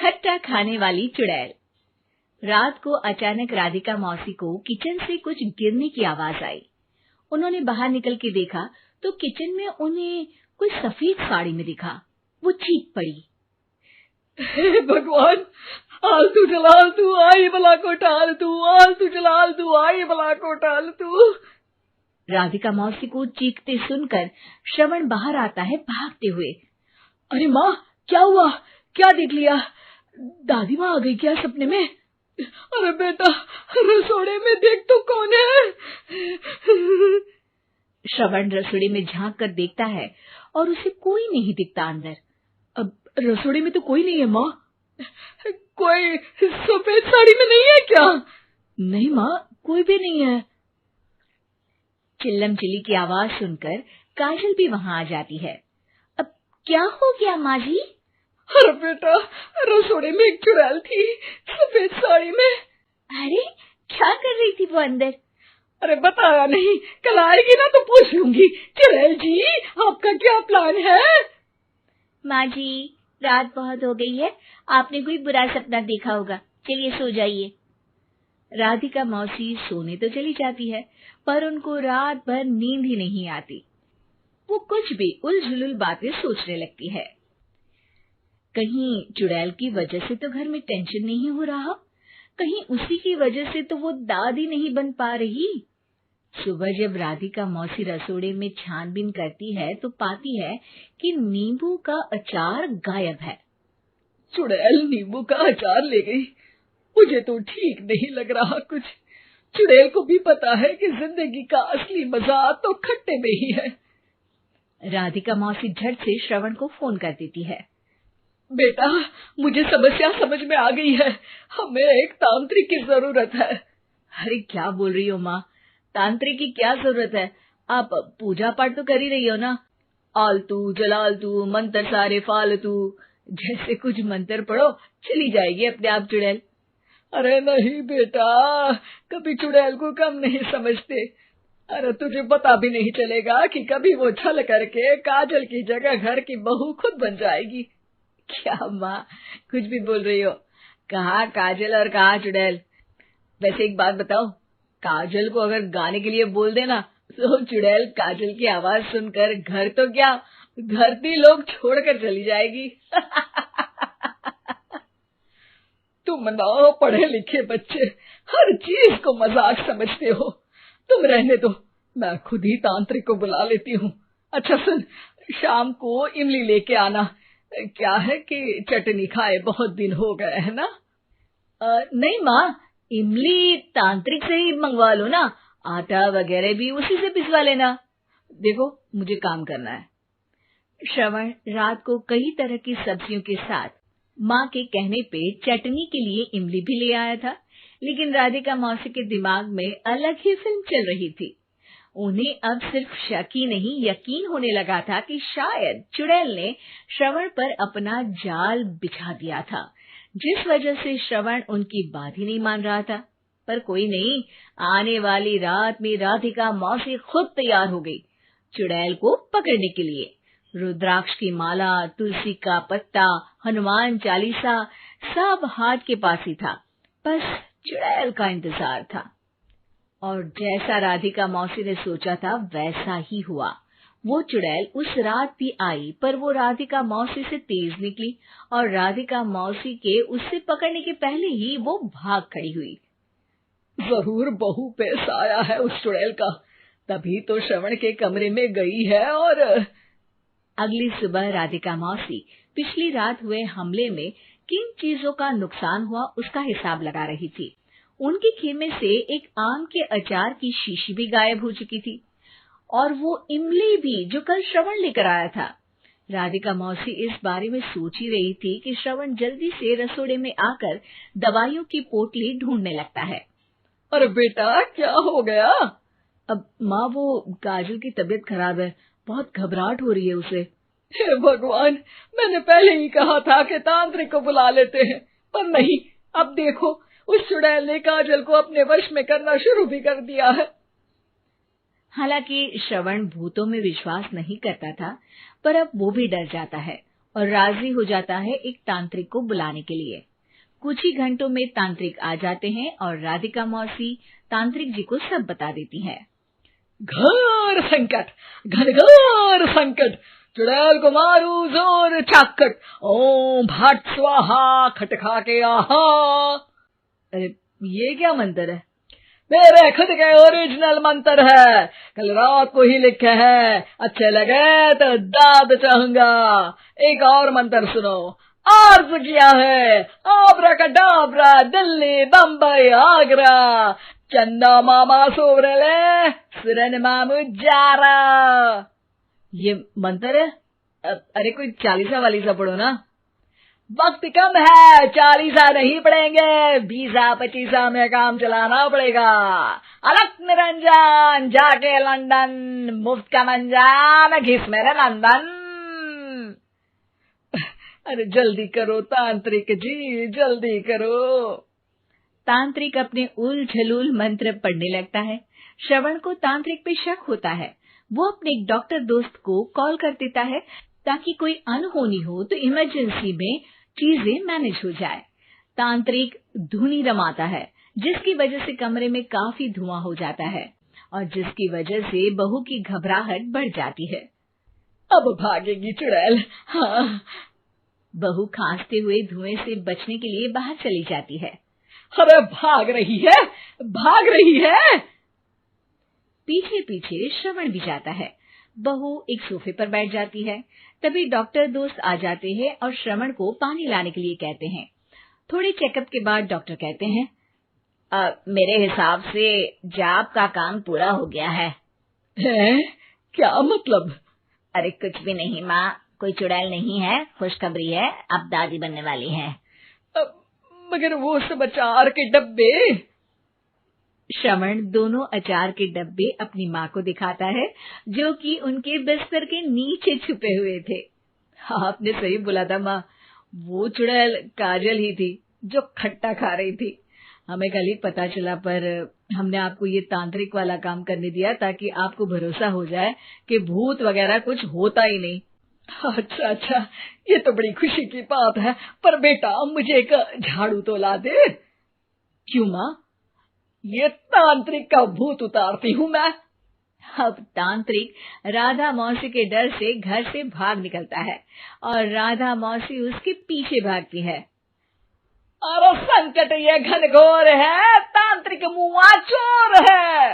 खट्टा खाने वाली चुड़ैल। रात को अचानक राधिका मौसी को किचन से कुछ गिरने की आवाज आई। उन्होंने बाहर निकल के देखा तो किचन में उन्हें कोई सफेद साड़ी में दिखा। वो चीख पड़ी, हे भगवान, आलतू जलाल तू आई भला को टाल तू, आलतू जलाल तू आई भला को टाल तू। राधिका मौसी को चीखते सुनकर श्रवण बाहर आता है भागते हुए। अरे माँ, क्या हुआ? क्या देख लिया? दादी माँ आ गई क्या सपने में? अरे बेटा, रसोड़े में देख तो कौन है? श्रवण रसोड़े में झांक कर देखता है और उसे कोई नहीं दिखता अंदर। अब रसोड़े में तो कोई नहीं है माँ। कोई सफेद साड़ी में नहीं है क्या? नहीं माँ, कोई भी नहीं है। चिल्लम चिल्ली की आवाज सुनकर काजल भी वहां आ जाती है। अब क्या हो गया माँ जी? अरे बेटा, रसोड़े में एक चुड़ैल थी सफेद साड़ी में। अरे क्या कर रही थी वो अंदर? अरे बताया नहीं, कल आएगी ना तो पूछ लूंगी। चुड़ैल जी, आपका क्या प्लान है? माँ जी, रात बहुत हो गई है, आपने कोई बुरा सपना देखा होगा, चलिए सो जाइए। राधिका मौसी सोने तो चली जाती है, पर उनको रात भर नींद ही नहीं आती। वो कुछ भी उलझुल बातें सोचने लगती है। कहीं चुड़ैल की वजह से तो घर में टेंशन नहीं हो रहा, कहीं उसी की वजह से तो वो दादी नहीं बन पा रही। सुबह जब राधिका मौसी रसोड़े में छानबीन करती है तो पाती है कि नींबू का अचार गायब है। चुड़ैल नींबू का अचार ले गई, मुझे तो ठीक नहीं लग रहा कुछ। चुड़ैल को भी पता है कि जिंदगी का असली मजा तो खट्टे में ही है। राधिका मौसी झट से श्रवण को फोन कर देती है। बेटा, मुझे समस्या समझ में आ गई है, हमें एक तांत्रिक की जरूरत है। अरे क्या बोल रही हो माँ, तांत्रिक की क्या जरूरत है? आप पूजा पाठ तो कर ही रही हो ना। आलतू जलालतू मंत्र सारे फालतू जैसे कुछ मंत्र पढ़ो, चली जाएगी अपने आप चुड़ैल। अरे नहीं बेटा, कभी चुड़ैल को कम नहीं समझते। अरे तुझे पता भी नहीं चलेगा कि कभी वो छल करके काजल की जगह घर की बहू खुद बन जाएगी। क्या माँ, कुछ भी बोल रही हो? कहाँ काजल और कहाँ चुड़ैल? वैसे एक बात बताओ, काजल को अगर गाने के लिए बोल देना तो चुड़ैल काजल की आवाज सुनकर घर तो क्या, धरती लोग छोड़कर चली जाएगी। तुम ना पढ़े लिखे बच्चे हर चीज को मजाक समझते हो। तुम रहने दो, मैं खुद ही तांत्रिक को बुला लेती हूँ। अच्छा सुन, शाम को इमली लेके आना। क्या है कि चटनी खाए बहुत दिन हो गए है ना? नहीं माँ, इमली तांत्रिक से ही मंगवा लो ना, आटा वगैरह भी उसी से पिसवा लेना। देखो मुझे काम करना है। श्रवण रात को कई तरह की सब्जियों के साथ माँ के कहने पे चटनी के लिए इमली भी ले आया था, लेकिन राधिका मौसी के दिमाग में अलग ही फिल्म चल रही थी। उन्हें अब सिर्फ शक ही नहीं यकीन होने लगा था कि शायद चुड़ैल ने श्रवण पर अपना जाल बिछा दिया था, जिस वजह से श्रवण उनकी बात ही नहीं मान रहा था। पर कोई नहीं, आने वाली रात में राधिका मौसी खुद तैयार हो गई चुड़ैल को पकड़ने के लिए। रुद्राक्ष की माला, तुलसी का पत्ता, हनुमान चालीसा सब हाथ के पास ही था, बस चुड़ैल का इंतजार था। और जैसा राधिका मौसी ने सोचा था वैसा ही हुआ। वो चुड़ैल उस रात भी आई, पर वो राधिका मौसी से तेज निकली और राधिका मौसी के उससे पकड़ने के पहले ही वो भाग खड़ी हुई। जरूर बहू पे साया है उस चुड़ैल का, तभी तो श्रवण के कमरे में गई है। और अगली सुबह राधिका मौसी पिछली रात हुए हमले में किन चीजों का नुकसान हुआ उसका हिसाब लगा रही थी। उनके खेमे से एक आम के अचार की शीशी भी गायब हो चुकी थी और वो इमली भी जो कल श्रवण लेकर आया था। राधिका मौसी इस बारे में सोच ही रही थी कि श्रवण जल्दी से रसोड़े में आकर दवाइयों की पोटली ढूंढने लगता है। अरे बेटा, क्या हो गया? अब माँ, वो काजल की तबीयत खराब है, बहुत घबराहट हो रही है उसे। हे भगवान, मैंने पहले ही कहा था कि तांत्रिक को बुला लेते हैं, पर नहीं, अब देखो उस चुड़ैल ने काजल को अपने वश में करना शुरू भी कर दिया है। हालांकि श्रवण भूतों में विश्वास नहीं करता था, पर अब वो भी डर जाता है और राजी हो जाता है एक तांत्रिक को बुलाने के लिए। कुछ ही घंटों में तांत्रिक आ जाते हैं और राधिका मौसी तांत्रिक जी को सब बता देती है। घोर संकट, घनघोर संकट, चुड़ैल को मारू जोर चाकट, ओम भट स्वाहा खटखा के आहा। अरे ये क्या मंत्र है? मेरे खुद के ओरिजिनल मंत्र है, कल रात को ही लिखे हैं, अच्छे लगे तो दाद चाहूंगा। एक और मंत्र सुनो। अर्ज किया है आब्राकडाब्रा, दिल्ली बम्बई आगरा, चंदा मामा सोवरले सुरन मामू जारा। ये मंत्र है? अरे कोई 40 वालीसा पढ़ो ना। वक्त कम है, 40 नहीं पड़ेंगे, 20-25 में काम चलाना पड़ेगा। अलग निरंजन जाके लंदन, मुफ्त का मंजान घिस मेरे नंदन। अरे जल्दी करो तांत्रिक जी, जल्दी करो। तांत्रिक अपने उल झलूल मंत्र पढ़ने लगता है। श्रवण को तांत्रिक पे शक होता है। वो अपने एक डॉक्टर दोस्त को कॉल कर देता है ताकि कोई अनहोनी हो तो इमरजेंसी में चीजें मैनेज हो जाए। तांत्रिक धुनी रमाता है, जिसकी वजह से कमरे में काफी धुआं हो जाता है और जिसकी वजह से बहू की घबराहट बढ़ जाती है। अब भागेगी चुड़ैल। हाँ। बहू खांसते हुए धुएं से बचने के लिए बाहर चली जाती है। अरे भाग रही है, भाग रही है। पीछे पीछे श्रवण भी जाता है। बहू एक सोफे पर बैठ जाती है। तभी डॉक्टर दोस्त आ जाते हैं और श्रवण को पानी लाने के लिए कहते हैं। थोड़े चेकअप के बाद डॉक्टर कहते हैं, मेरे हिसाब से जाप का काम पूरा हो गया है। क्या मतलब? अरे कुछ भी नहीं माँ, कोई चुड़ैल नहीं है, खुशखबरी है, अब दादी बनने वाली है। मगर वो सब अचार के डब्बे। श्रवण दोनों अचार के डब्बे अपनी माँ को दिखाता है, जो कि उनके बिस्तर के नीचे छुपे हुए थे। आपने सही बोला था माँ, वो चुड़ैल काजल ही थी जो खट्टा खा रही थी। हमें कल ही पता चला, पर हमने आपको ये तांत्रिक वाला काम करने दिया ताकि आपको भरोसा हो जाए कि भूत वगैरह कुछ होता ही नहीं। अच्छा अच्छा, ये तो बड़ी खुशी की बात है, पर बेटा मुझे एक झाड़ू तो ला दे। क्यों माँ? ये तांत्रिक का भूत उतारती हूँ मैं। अब तांत्रिक राधा मौसी के डर से घर से भाग निकलता है और राधा मौसी उसके पीछे भागती है। अरे संकट ये घनघोर है, तांत्रिक मुआ चोर है।